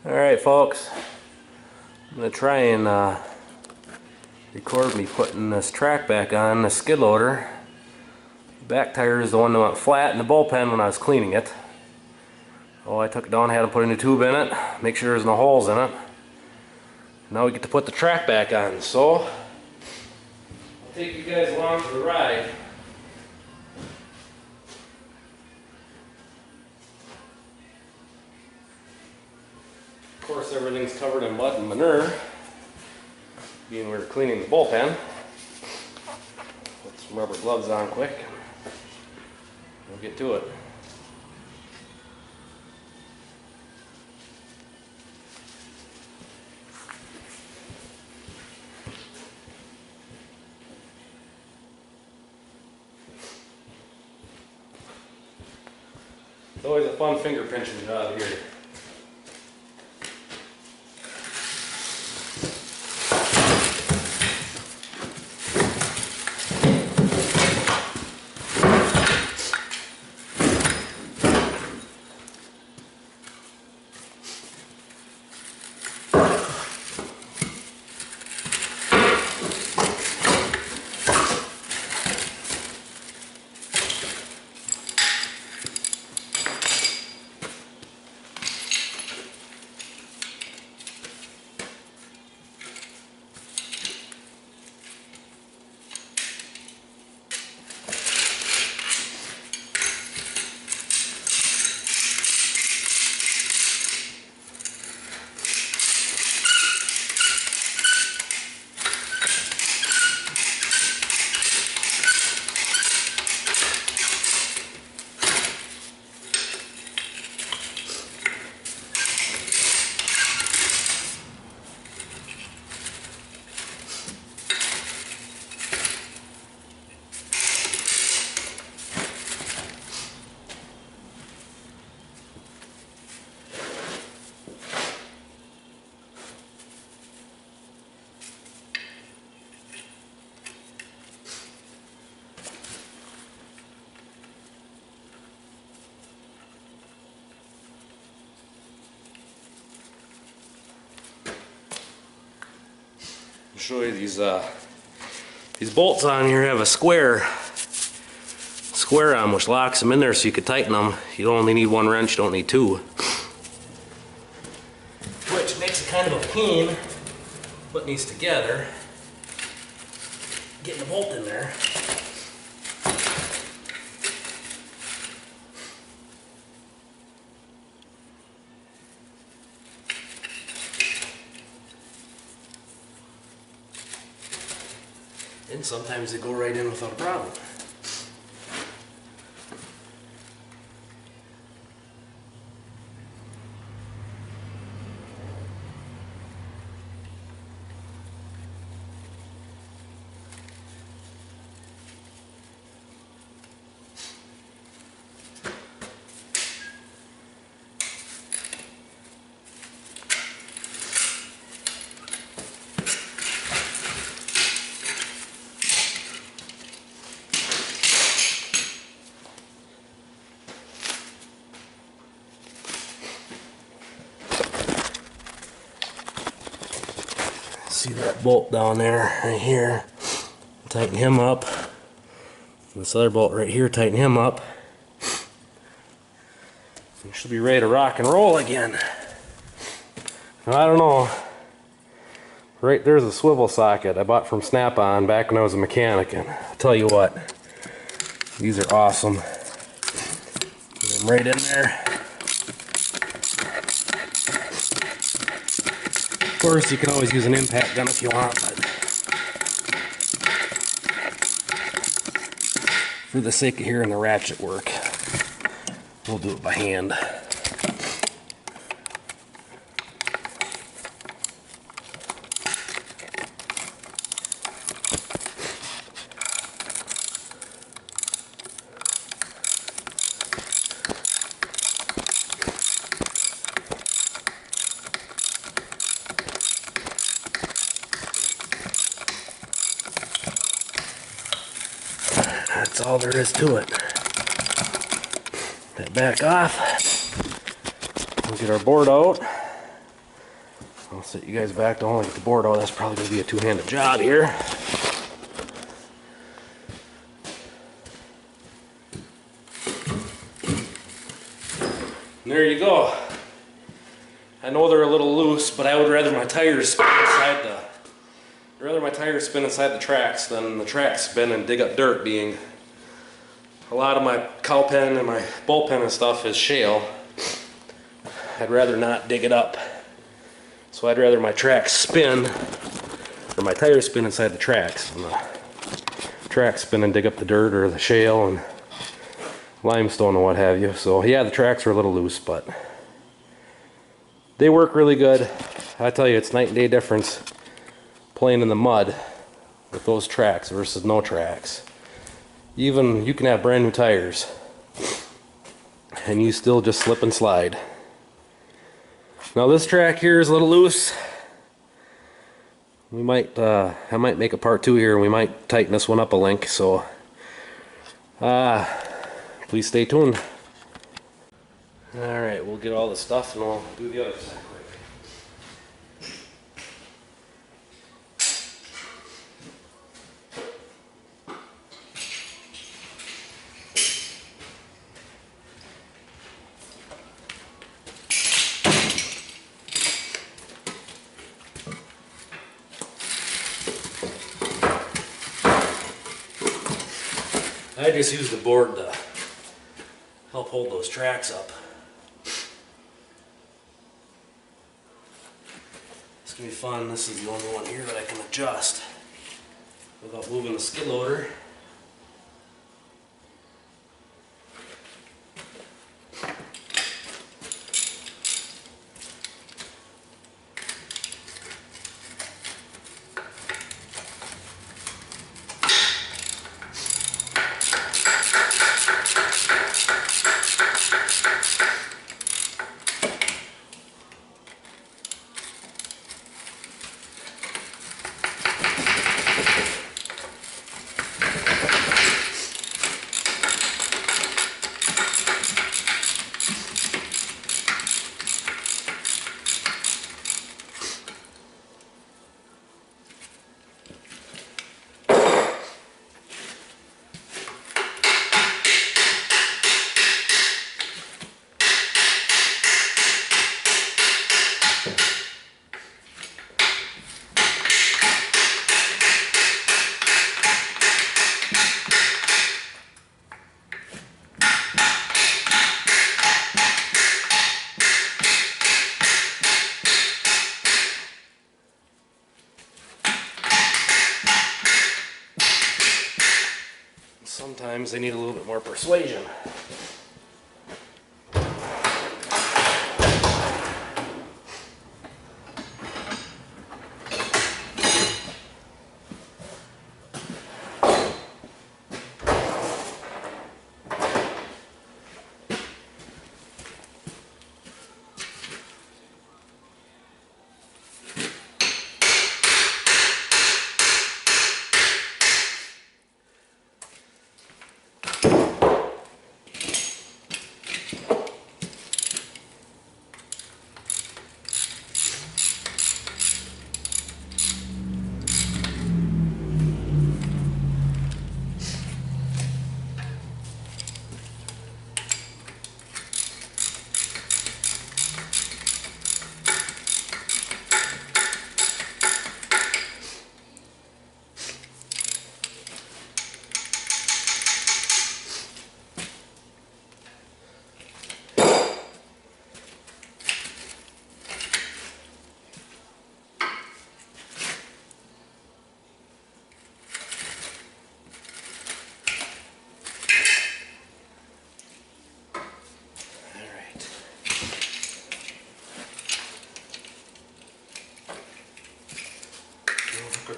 Alright folks, I'm going to try and record me putting this track back on the skid loader. The back tire is the one that went flat in the bullpen when I was cleaning it. Oh, I took it down, had to put a new tube in it, make sure there's no holes in it. Now we get to put the track back on, so I'll take you guys along for the ride. Of course, everything's covered in mud and manure, being we're cleaning the bullpen. Put some rubber gloves on quick, and we'll get to it. It's always a fun finger pinching job here. Show you these bolts on here have a square on which locks them in there so you can tighten them. You don't only need one wrench, you don't need two, which makes it kind of a pain putting these together, getting the bolt in there. And sometimes they go right in without a problem. See that bolt down there, right here, tighten him up. And this other bolt right here, tighten him up. We should be ready to rock and roll again. Now, I don't know, right there's a swivel socket I bought from Snap-on back when I was a mechanic, and I'll tell you what, these are awesome. Get them right in there. Of course, you can always use an impact gun if you want, but for the sake of hearing the ratchet work, we'll do it by hand. That's all there is to it. That back off. We'll get our board out. I'll set you guys back. Don't want to get the board out. That's probably going to be a two-handed job here. And there you go. I know they're a little loose, but I would rather my tires spin inside the tracks than the tracks spin and dig up dirt, being a lot of my cow pen and my bull pen and stuff is shale. I'd rather not dig it up. So I'd rather my tracks spin, or my tires spin inside the tracks, and the tracks spin and dig up the dirt or the shale and limestone and what have you. So yeah, the tracks are a little loose, but they work really good. I tell you, it's night and day difference playing in the mud with those tracks versus no tracks. Even you can have brand new tires and you still just slip and slide. Now this track here is a little loose. We might I might make a part 2 here, and we might tighten this one up a link, so please stay tuned. Alright, we'll get all the stuff and we'll do the other side quick. I just use the board to help hold those tracks up. It's going to be fun. This is the only one here that I can adjust without moving the skid loader. Sometimes they need a little bit more persuasion.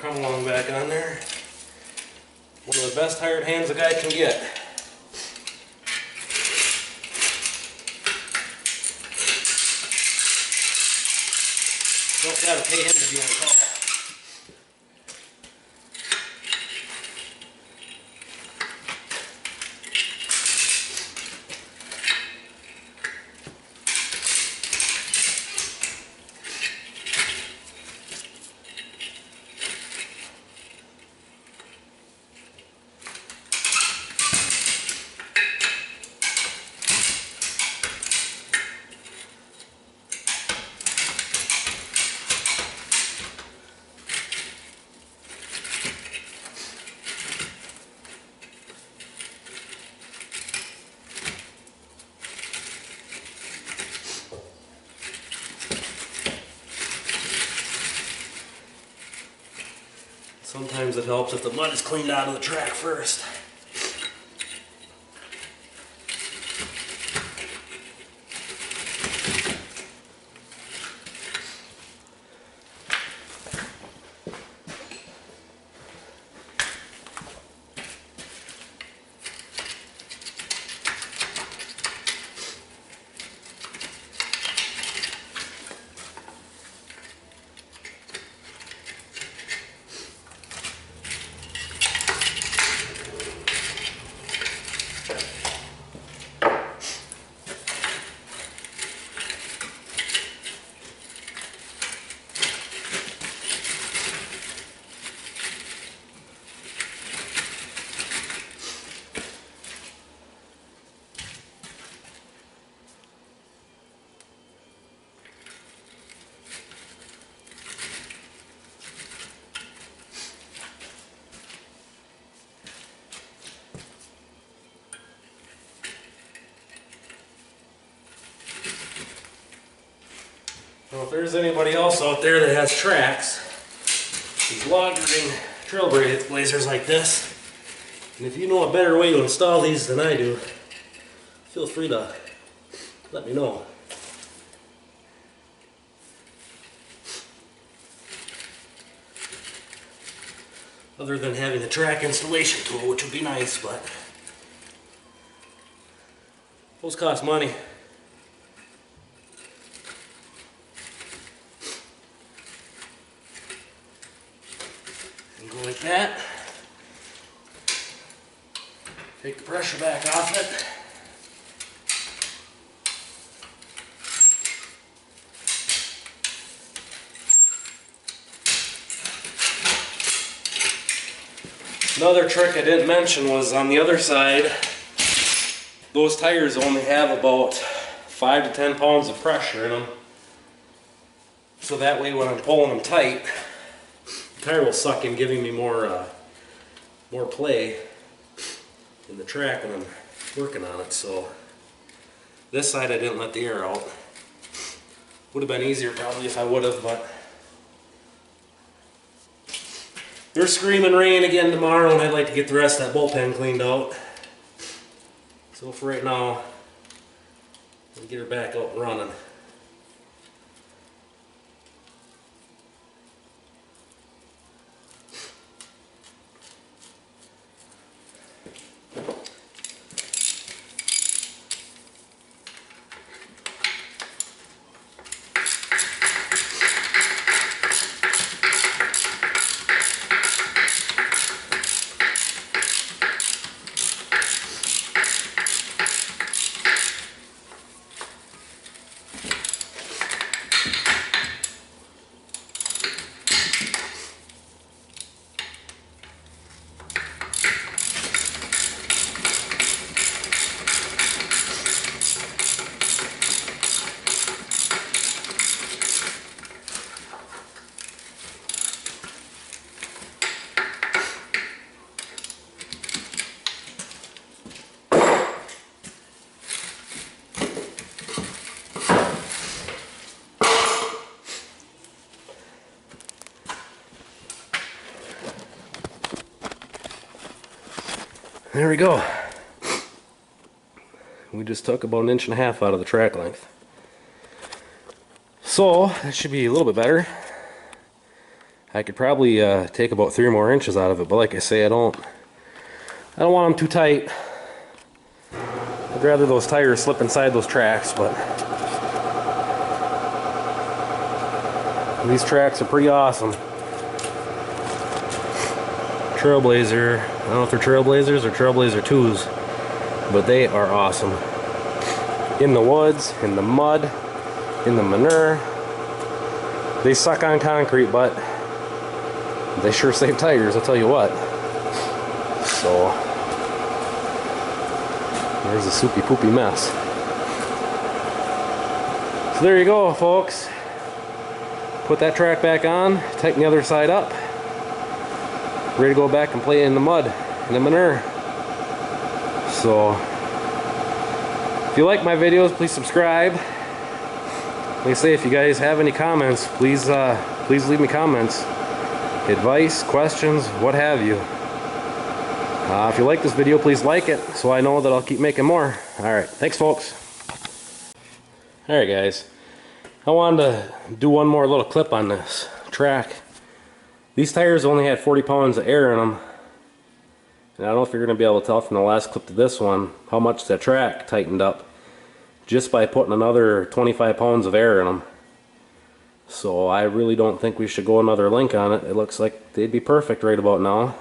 Come along back on there. One of the best hired hands a guy can get. Don't gotta pay him to be on call. Sometimes it helps if the mud is cleaned out of the track first. Well, if there's anybody else out there that has tracks, these log-ring trailblazers like this, and if you know a better way to install these than I do, feel free to let me know. Other than having the track installation tool, which would be nice, but those cost money. And go like that. Take the pressure back off it. Another trick I didn't mention was on the other side, those tires only have about 5 to 10 pounds of pressure in them. So that way when I'm pulling them tight, the tire will suck in, giving me more play in the track when I'm working on it. So this side I didn't let the air out. Would have been easier probably if I would have, but there's screaming rain again tomorrow, and I'd like to get the rest of that bullpen cleaned out. So for right now, I'll get her back out and running. There we go. We just took about 1.5 inches out of the track length. So that should be a little bit better. I could probably take about 3 more inches out of it, but like I say, I don't want them too tight. I'd rather those tires slip inside those tracks, but these tracks are pretty awesome. Trailblazer, I don't know if they're Trailblazers or Trailblazer 2s, but they are awesome. In the woods, in the mud, in the manure. They suck on concrete, but they sure save tires, I'll tell you what. So there's a soupy poopy mess. So there you go, folks. Put that track back on, tighten the other side up. Ready to go back and play in the mud, in the manure. So if you like my videos, please subscribe. Like I say, if you guys have any comments, please leave me comments. advice, questions, what have you. If you like this video, please like it so I know that I'll keep making more. Alright, thanks folks. Alright guys, I wanted to do one more little clip on this track. These tires only had 40 pounds of air in them. And I don't know if you're going to be able to tell from the last clip to this one how much the track tightened up just by putting another 25 pounds of air in them. So I really don't think we should go another link on it. It looks like they'd be perfect right about now.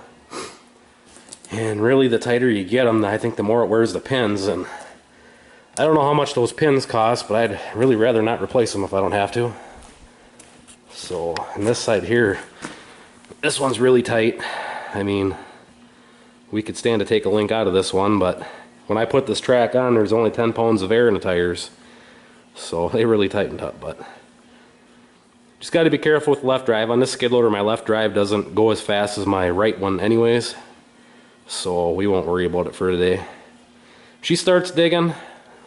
And really the tighter you get them, I think the more it wears the pins. And I don't know how much those pins cost, but I'd really rather not replace them if I don't have to. So on this side here, this one's really tight. I mean, we could stand to take a link out of this one, but when I put this track on, there's only 10 pounds of air in the tires. So they really tightened up, but just got to be careful with the left drive. On this skid loader, my left drive doesn't go as fast as my right one anyways, so we won't worry about it for today. If she starts digging,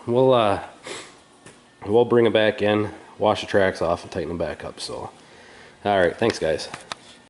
we'll bring it back in, wash the tracks off, and tighten them back up. So, all right, thanks guys.